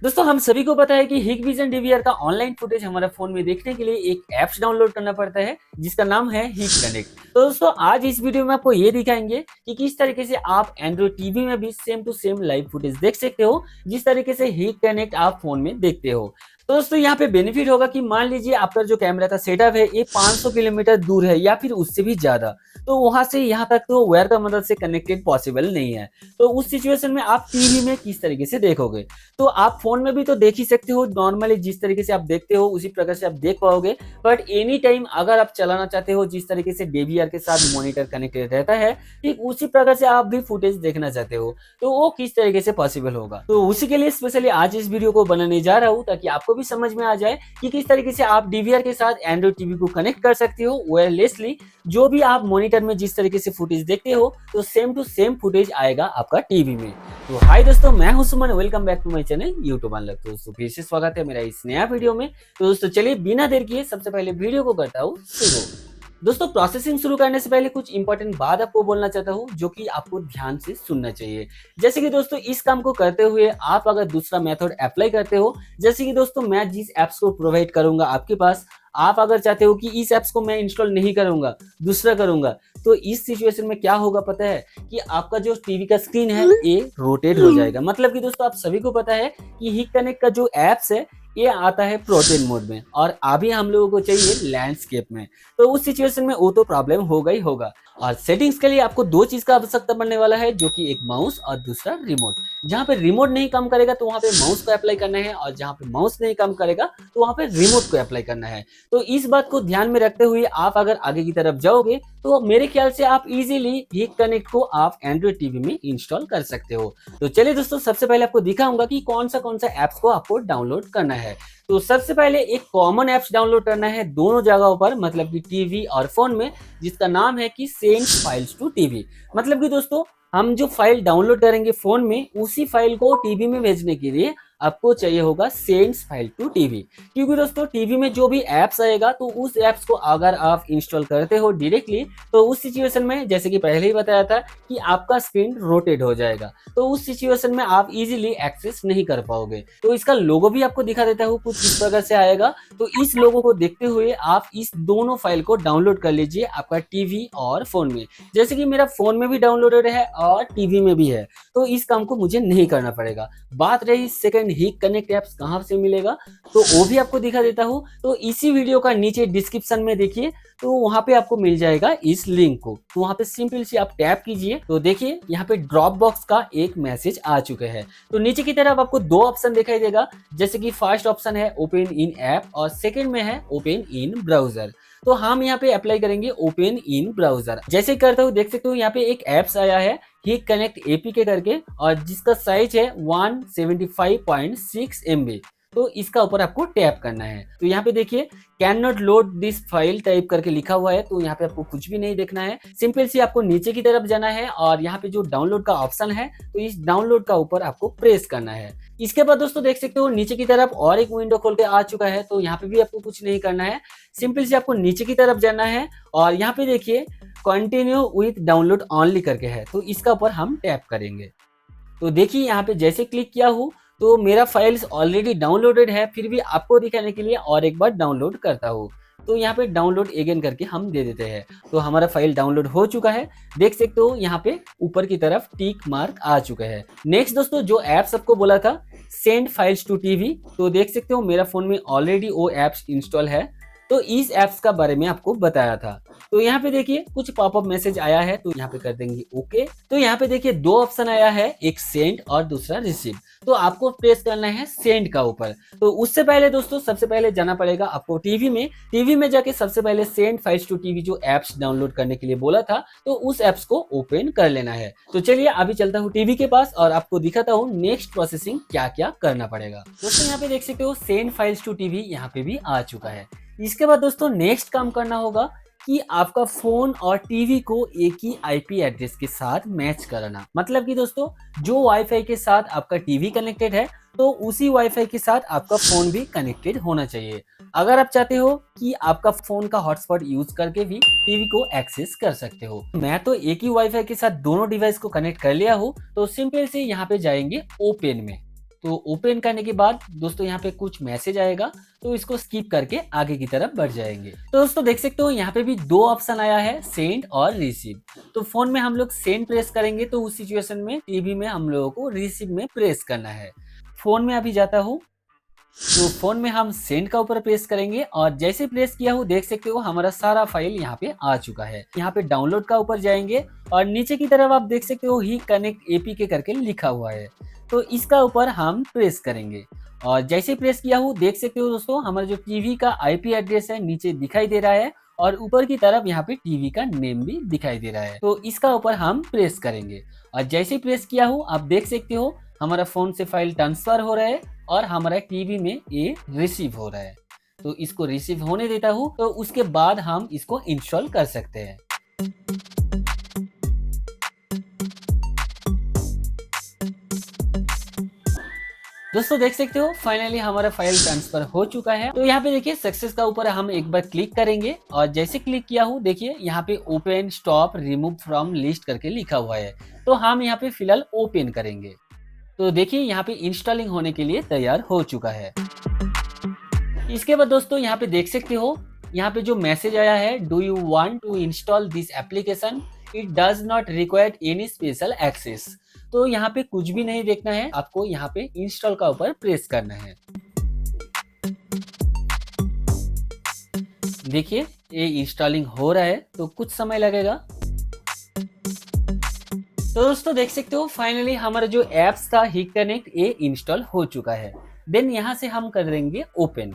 दोस्तों हम सभी को पता है कि Hikvision DVR का ऑनलाइन फुटेज हमारे फोन में देखने के लिए एक ऐप्स डाउनलोड करना पड़ता है जिसका नाम है हिक कनेक्ट। तो दोस्तों आज इस वीडियो में आपको ये दिखाएंगे कि किस तरीके से आप एंड्रॉइड टीवी में भी same to same live footage देख सकते हो जिस तरीके से हिक कनेक्ट आप फोन में देखते हो। तो दोस्तों यहाँ पे बेनिफिट होगा कि मान लीजिए आपका जो कैमरा का सेटअप है ये 500 किलोमीटर दूर है या फिर उससे भी ज्यादा, तो वहां से यहाँ तक तो वायर का मदद से कनेक्टेड पॉसिबल नहीं है। तो उस सिचुएशन में आप टीवी में किस तरीके से देखोगे, तो आप फोन में भी तो देख ही सकते हो, नॉर्मली जिस तरीके से आप देखते हो उसी प्रकार से आप देख पाओगे। बट एनी टाइम अगर आप चलाना चाहते हो जिस तरीके से डीवीआर के साथ मॉनिटर कनेक्टेड रहता है, ठीक उसी प्रकार से आप भी फुटेज देखना चाहते हो, तो वो किस तरीके से पॉसिबल होगा। तो उसी के लिए स्पेशली आज इस वीडियो को बनाने जा रहा हूँ ताकि आपको भी समझ में आ जाए कि किस तरीके से आप डीवीआर के साथ एंड्रॉइड टीवी को कनेक्ट कर सकते हो वायरलेसली। जो भी आप मॉनिटर में जिस तरीके से फुटेज देखते हो तो सेम टू सेम फुटेज आएगा आपका टीवी में। तो हाय दोस्तों, मैं हूं Suman, welcome back to my channel YouTube unlock. दोस्तों फिर से स्वागत है मेरा इस नया वीडियो में। तो दोस्तों चलिए बिना देर किए सबसे पहले वीडियो को करता हूं शुरू। दोस्तों प्रोसेसिंग शुरू करने से पहले कुछ इंपॉर्टेंट बात आपको बोलना चाहता हूँ जो कि आपको ध्यान से सुनना चाहिए। जैसे कि दोस्तों इस काम को करते हुए आप अगर दूसरा मेथड अप्लाई करते हो, जैसे कि दोस्तों मैं जिस एप्स को प्रोवाइड करूंगा आपके पास, आप अगर चाहते हो कि इस एप्स को मैं इंस्टॉल नहीं करूंगा दूसरा करूंगा, तो इस सिचुएशन में क्या होगा पता है कि आपका जो टीवी का स्क्रीन है ये रोटेट हो जाएगा। मतलब कि दोस्तों आप सभी को पता है कि हिक कनेक्ट का जो एप्स है ये आता है प्रोटेन मोड में और अभी हम लोगों को चाहिए लैंडस्केप में। तो उस सिचुएशन में वो तो प्रॉब्लम होगा ही होगा। और सेटिंग्स के लिए आपको दो चीज का आवश्यकता पड़ने वाला है, जो कि एक माउस और दूसरा रिमोट। जहाँ पे रिमोट नहीं काम करेगा तो वहाँ पे माउस को अप्लाई करना है, और जहाँ पे माउस नहीं काम करेगा तो वहाँ पे रिमोट को अप्लाई करना है। तो इस बात को ध्यान में रखते हुए आप अगर आगे की तरफ जाओगे तो मेरे ख्याल से आप इजीली हिक कनेक्ट को आप एंड्रॉइड टीवी में इंस्टॉल कर सकते हो। तो चलिए दोस्तों सबसे पहले आपको दिखाऊंगा कि कौन सा एप्स को आपको डाउनलोड करना है। तो सबसे पहले एक कॉमन एप्स डाउनलोड करना है दोनों जगहों पर, मतलब कि टीवी और फोन में, जिसका नाम है कि सेंड फाइल्स टू टीवी। मतलब कि दोस्तों हम जो फाइल डाउनलोड करेंगे फोन में उसी फाइल को टीवी में भेजने के लिए आपको चाहिए होगा सेंड्स फाइल टू टीवी। क्योंकि दोस्तों टीवी में जो भी एप्स आएगा तो उस एप्स को अगर आप इंस्टॉल करते हो डायरेक्टली, तो उस सिचुएशन में जैसे कि पहले ही बताया था कि आपका स्क्रीन रोटेट हो जाएगा, तो उस सिचुएशन में आप इजीली एक्सेस नहीं कर पाओगे। तो इसका लोगो भी आपको दिखा देता हूँ कुछ इस प्रकार से आएगा। तो इस लोगो को देखते हुए आप इस दोनों फाइल को डाउनलोड कर लीजिए आपका टीवी और फोन में। जैसे कि मेरा फोन में भी डाउनलोडेड है और टीवी में भी है, तो इस काम को मुझे नहीं करना पड़ेगा। बात रही सेकंड हिक कनेक्ट एप्स कहां से मिलेगा, तो वो भी आपको दिखा देता हूं। तो इसी वीडियो का नीचे डिस्क्रिप्शन में देखिए, तो वहां पे आपको मिल जाएगा इस लिंक को। तो वहां पे सिंपल सी आप टैप कीजिए, तो देखिए यहाँ पे ड्रॉप बॉक्स का एक मैसेज आ चुका है। तो नीचे की तरफ आपको दो ऑप्शन दिखाई देगा, जैसे कि फर्स्ट ऑप्शन है ओपन इन ऐप और सेकंड में है ओपन इन ब्राउजर। तो हम यहाँ पे अप्लाई करेंगे ओपन इन ब्राउजर। जैसे करते हो देख सकते हो यहाँ पे एक एप्स आया है हिक कनेक्ट एपीके करके, और जिसका साइज है 175.6 MB। तो इसका ऊपर आपको टैप करना है। तो यहाँ पे देखिए can not load this file type करके लिखा हुआ है, तो यहाँ पे आपको कुछ भी नहीं देखना है। सिंपल सी आपको नीचे की तरफ जाना है और यहाँ पे जो डाउनलोड का ऑप्शन है तो इस डाउनलोड का ऊपर आपको प्रेस करना है। इसके बाद दोस्तों देख सकते हो नीचे की तरफ और एक विंडो खोल के आ चुका है, तो यहाँ पे भी आपको कुछ नहीं करना है। सिंपल से आपको नीचे की तरफ जाना है और यहाँ पे देखिए कंटिन्यू विथ डाउनलोड ऑनली करके है, तो इसका ऊपर हम टैप करेंगे। तो देखिए यहाँ पे जैसे क्लिक किया हूँ तो मेरा फाइल्स ऑलरेडी डाउनलोडेड है, फिर भी आपको दिखाने के लिए और एक बार डाउनलोड करता हूँ। तो यहाँ पे डाउनलोड अगेन करके हम दे देते हैं। तो हमारा फाइल डाउनलोड हो चुका है, देख सकते हो यहाँ पे ऊपर की तरफ टिक मार्क आ चुका है। नेक्स्ट दोस्तों जो एप्स आपको बोला था सेंड फाइल्स टू टीवी, तो देख सकते हो मेरा फोन में ऑलरेडी वो एप्स इंस्टॉल है, तो इस एप्स का बारे में आपको बताया था। तो यहाँ पे देखिए कुछ पॉपअप मैसेज आया है, तो यहाँ पे कर देंगे ओके। तो यहाँ पे देखिए दो ऑप्शन आया है, एक सेंड और दूसरा रिसीव। तो आपको प्रेस करना है सेंड का ऊपर। तो उससे पहले दोस्तों सबसे पहले जाना पड़ेगा आपको टीवी में जाके सबसे पहले सेंड फाइल्स टू टीवी जो एप्स डाउनलोड करने के लिए बोला था, तो उस एप्स को ओपन कर लेना है। तो चलिए अभी चलता हूँ टीवी के पास और आपको दिखाता हूँ नेक्स्ट प्रोसेसिंग क्या क्या करना पड़ेगा। दोस्तों यहाँ पे देख सकते हो सेंड फाइल्स टू टीवी यहाँ पे भी आ चुका है। इसके बाद दोस्तों नेक्स्ट काम करना होगा कि आपका फोन और टीवी को एक ही आईपी एड्रेस के साथ मैच कराना। मतलब कि दोस्तों जो वाईफाई के साथ आपका टीवी कनेक्टेड है तो उसी वाईफाई के साथ आपका फोन भी कनेक्टेड होना चाहिए। अगर आप चाहते हो कि आपका फोन का हॉटस्पॉट यूज करके भी टीवी को एक्सेस कर सकते हो। मैं तो एक ही वाईफाई के साथ दोनों डिवाइस को कनेक्ट कर लिया हूँ, तो सिंपल से यहाँ पे जाएंगे ओपन में। तो ओपन करने के बाद दोस्तों यहाँ पे कुछ मैसेज आएगा, तो इसको स्किप करके आगे की तरफ बढ़ जाएंगे। तो दोस्तों देख सकते हो यहाँ पे भी दो ऑप्शन आया है, सेंड और रिसीव। तो फोन में हम लोग सेंड प्रेस करेंगे तो उस सिचुएशन में टीवी में हम लोगों को रिसीव में प्रेस करना है। फोन में अभी जाता हूँ, तो फोन में हम सेंड का ऊपर प्रेस करेंगे और जैसे प्रेस किया हो देख सकते हो हमारा सारा फाइल यहाँ पे आ चुका है। यहाँ पे डाउनलोड का ऊपर जाएंगे और नीचे की तरफ आप देख सकते हो ही कनेक्ट एपीके करके लिखा हुआ है, तो इसका ऊपर हम प्रेस करेंगे और जैसे प्रेस किया हो देख सकते हो दोस्तों हमारा जो टीवी का आईपी एड्रेस है नीचे दिखाई दे रहा है और ऊपर की तरफ यहाँ पे टीवी का नेम भी दिखाई दे रहा है। तो इसका ऊपर हम प्रेस करेंगे और जैसे प्रेस किया हो आप देख सकते हो हमारा फोन से फाइल ट्रांसफर हो रहा है और हमारा टीवी में ये रिसीव हो रहा है। तो इसको रिसीव होने देता हूँ, तो उसके बाद हम इसको इंस्टॉल कर सकते हैं। दोस्तों देख सकते हो फाइनली हमारा फाइल ट्रांसफर हो चुका है। तो यहाँ पे देखिए सक्सेस का ऊपर हम एक बार क्लिक करेंगे और जैसे क्लिक किया हूँ देखिए यहाँ पे open stop remove from list करके लिखा हुआ है, तो हम यहाँ पे फिलहाल ओपन करेंगे। तो देखिए यहाँ पे इंस्टॉलिंग होने के लिए तैयार हो चुका है। इसके बाद दोस्तों यहाँ पे देख सकते हो यहाँ पे जो मैसेज आया है, do you want to install this application, it does not require any special access. तो यहाँ पे कुछ भी नहीं देखना है, आपको यहाँ पे इंस्टॉल का ऊपर प्रेस करना है। देखिए ये इंस्टॉलिंग हो रहा है, तो कुछ समय लगेगा। तो दोस्तों देख सकते हो फाइनली हमारा जो एप्स था हिक कनेक्ट ये इंस्टॉल हो चुका है। देन यहाँ से हम कर देंगे ओपन।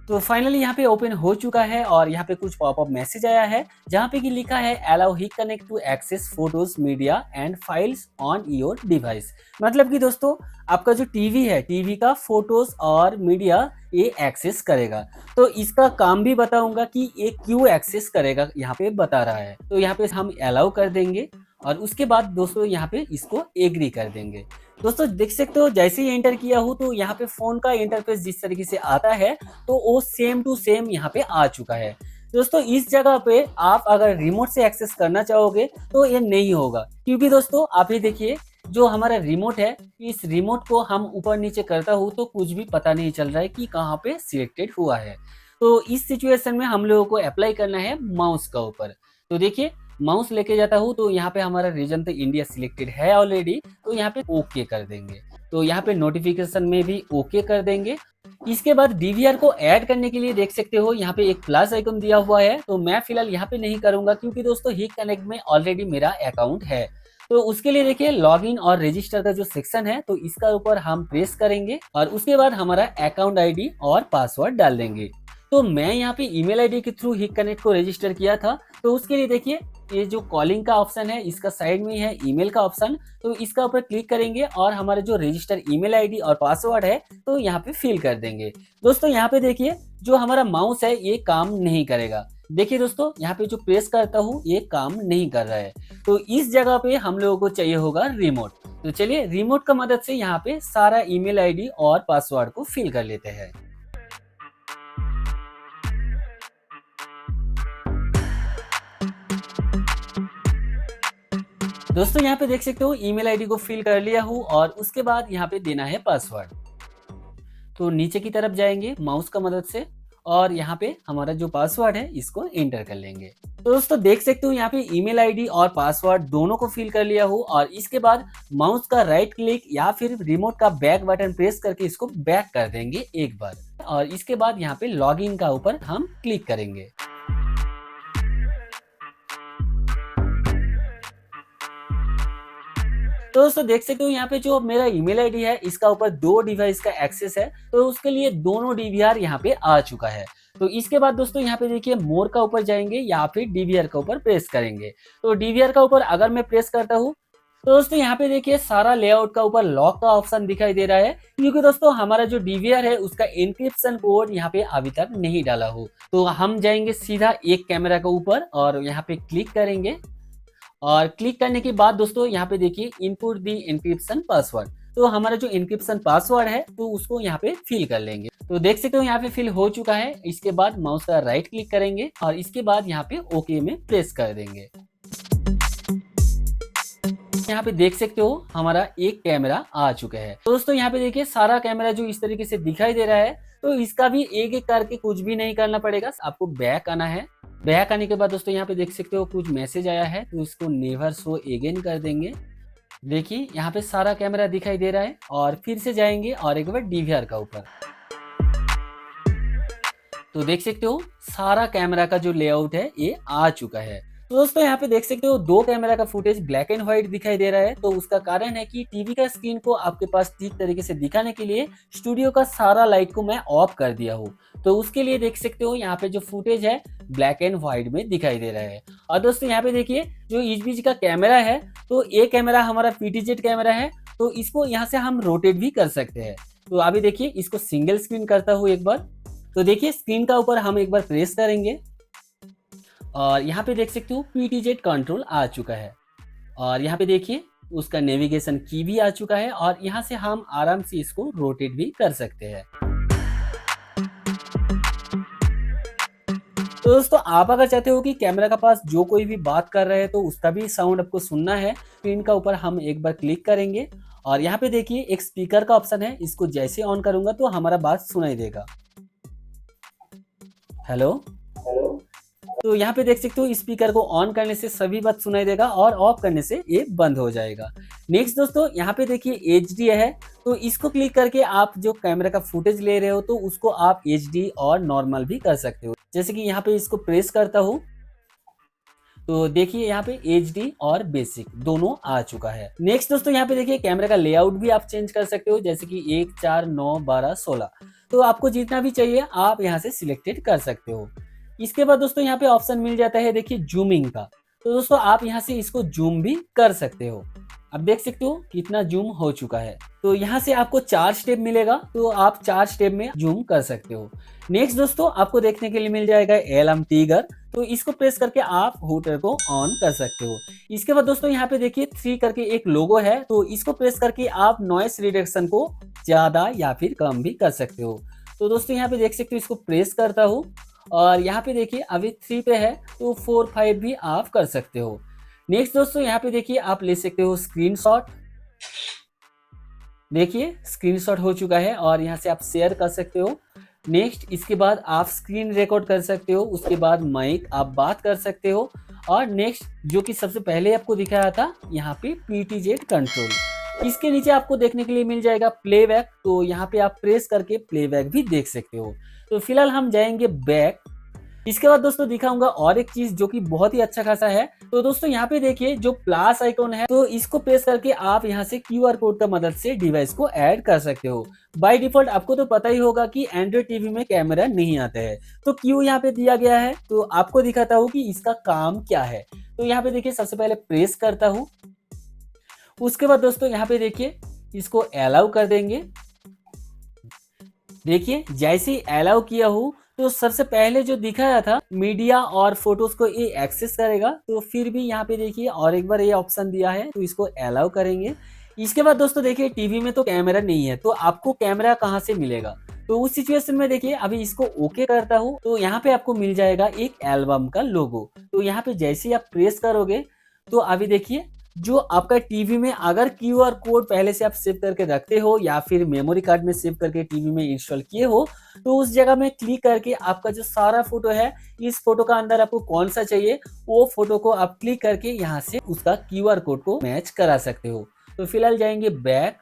तो फाइनली यहाँ पे ओपन हो चुका है और यहाँ पे कुछ पॉपअप मैसेज आया है जहाँ पे कि लिखा है allow Hik Connect to access photos media and files on your device. मतलब कि दोस्तों आपका जो टीवी है, टीवी का फोटोज और मीडिया ये एक्सेस करेगा। तो इसका काम भी बताऊंगा कि ये क्यों एक्सेस करेगा, यहाँ पे बता रहा है। तो यहाँ पे हम अलाउ कर देंगे और उसके बाद दोस्तों यहाँ पे इसको एग्री कर देंगे। दोस्तों देख सकते हो जैसे ही एंटर किया हो तो यहाँ पे फोन का इंटरफेस जिस तरीके से आता है तो वो सेम टू सेम यहाँ पे आ चुका है। दोस्तों इस जगह पे आप अगर रिमोट से एक्सेस करना चाहोगे तो ये नहीं होगा, क्योंकि दोस्तों आप ये देखिए जो हमारा रिमोट है, इस रिमोट को हम ऊपर नीचे करता हूँ तो कुछ भी पता नहीं चल रहा है कि कहाँ पे सिलेक्टेड हुआ है। तो इस सिचुएशन में हम लोगों को अप्लाई करना है माउस का ऊपर। तो देखिए माउस लेके जाता हूँ तो यहाँ पे हमारा रीजन तो इंडिया सिलेक्टेड है ऑलरेडी, तो यहाँ पे ओके कर देंगे। तो यहाँ पे नोटिफिकेशन में भी ओके कर देंगे। इसके बाद डीवीआर को ऐड करने के लिए देख सकते हो यहाँ पे एक प्लस आइकन दिया हुआ है, तो मैं फिलहाल यहाँ पे नहीं करूंगा क्योंकि दोस्तों हिक कनेक्ट में ऑलरेडी मेरा अकाउंट है। तो उसके लिए देखिए लॉगिन और रजिस्टर का जो सेक्शन है तो इसका ऊपर हम प्रेस करेंगे और उसके बाद हमारा अकाउंट आईडी और पासवर्ड डाल देंगे। तो मैं यहाँ पे ईमेल आईडी के थ्रू हिक कनेक्ट को रजिस्टर किया था, तो उसके लिए देखिए ये जो कॉलिंग का ऑप्शन है इसका साइड में है ईमेल का ऑप्शन, तो इसका ऊपर क्लिक करेंगे और हमारा जो रजिस्टर ईमेल आईडी और पासवर्ड है तो यहाँ पे फिल कर देंगे। दोस्तों यहाँ पे देखिए जो हमारा माउस है ये काम नहीं करेगा। देखिए दोस्तों यहाँ पे जो प्रेस करता हूँ ये काम नहीं कर रहा है, तो इस जगह पे हम लोगों को चाहिए होगा रिमोट। तो चलिए रिमोट का मदद से यहाँ पे सारा ईमेल आईडी और पासवर्ड को फिल कर लेते हैं। दोस्तों यहाँ पे देख सकते हो ईमेल आईडी को फिल कर लिया हूँ और उसके बाद यहाँ पे देना है पासवर्ड। तो नीचे की तरफ जाएंगे माउस का मदद से और यहाँ पे हमारा जो पासवर्ड है इसको एंटर कर लेंगे। तो दोस्तों देख सकते हो यहाँ पे ईमेल आईडी और पासवर्ड दोनों को फिल कर लिया हूँ और इसके बाद माउस का राइट क्लिक या फिर रिमोट का बैक बटन प्रेस करके इसको बैक कर देंगे एक बार और इसके बाद यहाँ पे लॉगिन का ऊपर हम क्लिक करेंगे। तो दोस्तों देख सकते हो यहाँ पे जो मेरा ईमेल आईडी है इसका ऊपर दो डिवाइस का एक्सेस है, तो उसके लिए दोनों डीवीआर यहाँ पे आ चुका है। तो इसके बाद दोस्तों यहाँ पे देखिए मोर का ऊपर जाएंगे या फिर डीवीआर का ऊपर प्रेस करेंगे। तो डीवीआर का ऊपर अगर मैं प्रेस करता हूँ तो दोस्तों यहाँ पे देखिए सारा लेआउट का ऊपर लॉक का ऑप्शन दिखाई दे रहा है, क्योंकि दोस्तों हमारा जो डीवीआर है उसका एन्क्रिप्शन कोड यहाँ पे अभी तक नहीं डाला हो। तो हम जाएंगे सीधा एक कैमरा के ऊपर और यहाँ पे क्लिक करेंगे और क्लिक करने के बाद दोस्तों यहाँ पे देखिए इनपुट दी एन्क्रिप्शन पासवर्ड। तो हमारा जो एन्क्रिप्शन पासवर्ड है तो उसको यहाँ पे फिल कर लेंगे। तो देख सकते हो यहाँ पे फिल हो चुका है। इसके बाद माउस का राइट क्लिक करेंगे और इसके बाद यहाँ पे ओके में प्रेस कर देंगे। यहाँ पे देख सकते हो हमारा एक कैमरा आ चुका है। तो दोस्तों यहाँ पे देखिए सारा कैमरा जो इस तरीके से दिखाई दे रहा है, तो इसका भी एक एक करके कुछ भी नहीं करना पड़ेगा, आपको बैक आना है। बैक आने के बाद दोस्तों यहाँ पे देख सकते हो कुछ मैसेज आया है, तो इसको नेवर शो अगेन कर देंगे। देखिए यहाँ पे सारा कैमरा दिखाई दे रहा है और फिर से जाएंगे और एक बार डीवीआर का ऊपर, तो देख सकते हो सारा कैमरा का जो लेआउट है ये आ चुका है। तो दोस्तों यहाँ पे देख सकते हो दो कैमरा का फुटेज ब्लैक एंड व्हाइट दिखाई दे रहा है, तो उसका कारण है कि टीवी का स्क्रीन को आपके पास ठीक तरीके से दिखाने के लिए स्टूडियो का सारा लाइट को मैं ऑफ कर दिया हूँ। तो उसके लिए देख सकते हो यहाँ पे जो फुटेज है ब्लैक एंड व्हाइट में दिखाई दे रहा है। और दोस्तों यहाँ पे देखिए जो HBG का कैमरा है, तो ये कैमरा हमारा PTZ कैमरा है, तो इसको यहाँ से हम रोटेट भी कर सकते हैं। तो अभी देखिए इसको सिंगल स्क्रीन करता हूँ एक बार। तो देखिए स्क्रीन का ऊपर हम एक बार प्रेस करेंगे और यहाँ पे देख सकते हो PTZ कंट्रोल आ चुका है और यहाँ पे देखिए उसका नेविगेशन की भी आ चुका है और यहाँ से हम आराम से इसको रोटेट भी कर सकते हैं। तो दोस्तों आप अगर चाहते हो कि कैमरा का पास जो कोई भी बात कर रहे हैं तो उसका भी साउंड आपको सुनना है, स्क्रीन का ऊपर हम एक बार क्लिक करेंगे और यहाँ पे देखिए एक स्पीकर का ऑप्शन है, इसको जैसे ऑन करूंगा तो हमारा बात सुनाई देगा। हेलो, तो यहाँ पे देख सकते हो स्पीकर को ऑन करने से सभी बात सुनाई देगा और ऑफ करने से ये बंद हो जाएगा। नेक्स्ट दोस्तों यहाँ पे देखिए HD है, तो इसको क्लिक करके आप जो कैमरा का फुटेज ले रहे हो तो उसको आप HD और नॉर्मल भी कर सकते हो। जैसे कि यहाँ पे इसको प्रेस करता हूँ तो देखिए यहाँ पे HD और बेसिक दोनों आ चुका है। नेक्स्ट दोस्तों यहाँ पे देखिए कैमरा का लेआउट भी आप चेंज कर सकते हो, जैसे कि 1, 4, 9, 12, 16, तो आपको जितना भी चाहिए आप यहाँ से सिलेक्टेड कर सकते हो। इसके बाद दोस्तों यहाँ पे ऑप्शन मिल जाता है देखिए जूमिंग का, तो दोस्तों आप यहाँ से इसको जूम भी कर सकते हो। अब देख सकते हो कितना जूम हो चुका है। तो यहाँ से आपको 4 स्टेप मिलेगा, तो आप 4 स्टेप में जूम कर सकते हो। नेक्स्ट दोस्तों आपको देखने के लिए मिल जाएगा एलार्म टिगर, तो इसको प्रेस करके आप हुटर को ऑन कर सकते हो। इसके बाद दोस्तों यहाँ पे देखिए 3 करके एक लोगो है, तो इसको प्रेस करके आप नॉइस रिडक्शन को ज्यादा या फिर कम भी कर सकते हो। तो दोस्तों यहाँ पे देख सकते हो इसको प्रेस करता हूँ और यहाँ पे देखिए अभी 3 पे है, तो 4, 5 भी आप कर सकते हो। नेक्स्ट दोस्तों यहाँ पे देखिए आप ले सकते हो स्क्रीनशॉट। देखिए स्क्रीनशॉट हो चुका है और यहाँ से आप शेयर कर सकते हो। नेक्स्ट इसके बाद आप स्क्रीन रिकॉर्ड कर सकते हो, उसके बाद माइक आप बात कर सकते हो और नेक्स्ट जो कि सबसे पहले आपको दिखाया था यहाँ पे PTZ कंट्रोल, इसके नीचे आपको देखने के लिए मिल जाएगा प्लेबैक, तो यहाँ पे आप प्रेस करके प्लेबैक भी देख सकते हो। तो फिलहाल हम जाएंगे बैक। इसके बाद दोस्तों दिखाऊंगा और एक चीज जो कि बहुत ही अच्छा खासा है। तो दोस्तों यहाँ पे देखिए जो प्लस आइकॉन है, तो इसको प्रेस करके आप यहाँ से QR कोड का मदद से डिवाइस को ऐड कर सकते हो। बाय डिफॉल्ट आपको तो पता ही होगा कि एंड्रॉइड टीवी में कैमरा नहीं आता है, तो क्यों यहाँ पे दिया गया है, तो आपको दिखाता हूँ कि इसका काम क्या है। तो यहाँ पे देखिए सबसे पहले प्रेस करता हूँ, उसके बाद दोस्तों यहाँ पे देखिए इसको अलाउ कर देंगे। देखिए जैसे ही अलाउ किया हूँ तो सबसे पहले जो दिखाया था मीडिया और फोटोज को ये एक्सेस करेगा, तो फिर भी यहाँ पे देखिए और एक बार ये ऑप्शन दिया है, तो इसको अलाउ करेंगे। इसके बाद दोस्तों देखिए टीवी में तो कैमरा नहीं है, तो आपको कैमरा कहाँ से मिलेगा, तो उस सिचुएशन में देखिए अभी इसको ओके करता हूँ, तो यहाँ पे आपको मिल जाएगा एक एल्बम का लोगो। तो यहाँ पे जैसे ही आप प्रेस करोगे तो अभी देखिए जो आपका टीवी में अगर QR कोड पहले से आप सेव करके रखते हो या फिर मेमोरी कार्ड में सेव करके टीवी में इंस्टॉल किए हो, तो उस जगह में क्लिक करके आपका जो सारा फोटो है, इस फोटो का अंदर आपको कौन सा चाहिए वो फोटो को आप क्लिक करके यहाँ से उसका QR कोड को मैच करा सकते हो। तो फिलहाल जाएंगे बैक,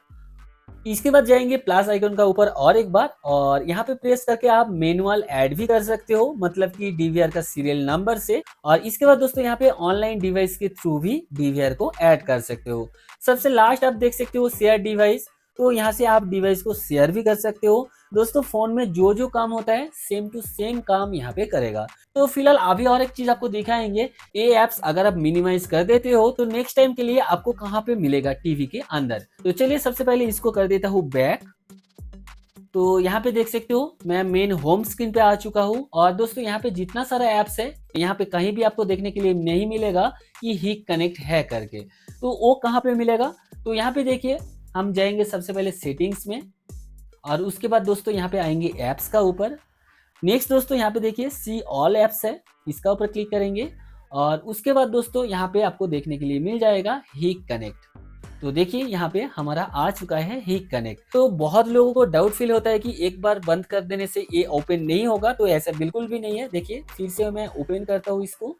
इसके बाद जाएंगे प्लस आइकन का ऊपर और एक बार, और यहाँ पे प्रेस करके आप मैनुअल ऐड भी कर सकते हो, मतलब कि DVR का सीरियल नंबर से। और इसके बाद दोस्तों यहाँ पे ऑनलाइन डिवाइस के थ्रू भी DVR को ऐड कर सकते हो। सबसे लास्ट आप देख सकते हो शेयर डिवाइस, तो यहाँ से आप डिवाइस को शेयर भी कर सकते हो। दोस्तों फोन में जो जो काम होता है सेम टू सेम काम यहाँ पे करेगा। तो फिलहाल अभी और एक चीज आपको दिखाएंगे, ये एप्स अगर आप मिनिमाइज कर देते हो तो नेक्स्ट टाइम के लिए आपको कहाँ पे मिलेगा टीवी के अंदर। तो चलिए सबसे पहले इसको कर देता हूँ बैक। तो यहाँ पे देख सकते हो मैं मेन होम स्क्रीन पे आ चुका हूँ, और दोस्तों यहाँ पे जितना सारा एप्स है यहाँ पे कहीं भी आपको देखने के लिए नहीं मिलेगा कि हिक कनेक्ट है करके, तो वो कहाँ पे मिलेगा। तो यहाँ पे देखिए हम जाएंगे सबसे पहले सेटिंग्स में, और उसके बाद दोस्तों यहाँ पे आएंगे एप्स का ऊपर। नेक्स्ट दोस्तों यहाँ पे देखिए सी ऑल एप्स है, इसका ऊपर क्लिक करेंगे और उसके बाद दोस्तों यहाँ पे आपको देखने के लिए मिल जाएगा हीक कनेक्ट। तो देखिए यहाँ पे हमारा आ चुका है हीक कनेक्ट। तो बहुत लोगों को डाउट फील होता है कि एक बार बंद कर देने से ये ओपन नहीं होगा, तो ऐसा बिल्कुल भी नहीं है। देखिए फिर से मैं ओपन करता हूँ इसको,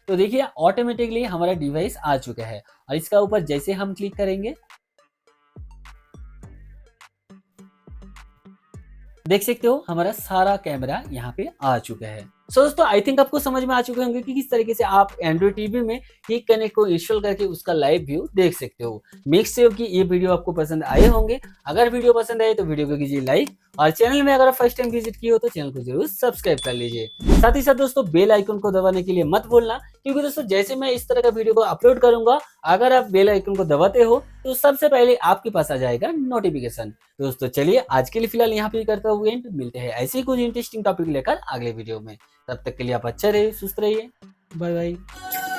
तो देखिए ऑटोमेटिकली हमारा डिवाइस आ चुका है। और इसका ऊपर जैसे हम क्लिक करेंगे, देख सकते हो हमारा सारा कैमरा यहाँ पे आ चुका है। सो दोस्तों आई थिंक आपको समझ में आ चुके होंगे कि किस तरीके से आप एंड्रॉइड टीवी में हीक कनेक्ट को इंस्टॉल करके उसका लाइव व्यू देख सकते हो। मेक श्योर कि ये वीडियो आपको पसंद आए होंगे। अगर वीडियो पसंद आए तो वीडियो को कीजिए लाइक, और चैनल में अगर आप फर्स्ट टाइम विजिट किए हो तो चैनल को जरूर सब्सक्राइब कर लीजिए। साथ ही साथ दोस्तों बेल आइकन को दबाने के लिए मत भूलना, क्योंकि दोस्तों जैसे मैं इस तरह का वीडियो को अपलोड करूंगा, अगर आप बेल आइकन को दबाते हो तो सबसे पहले आपके पास आ जाएगा नोटिफिकेशन। दोस्तों चलिए आज के लिए फिलहाल यहाँ पे करता हूँ एंड, मिलते हैं ऐसे ही कुछ इंटरेस्टिंग टॉपिक लेकर अगले वीडियो में। तब तक के लिए आप अच्छा रहिए, सुस्त रहिए, बाय बाय।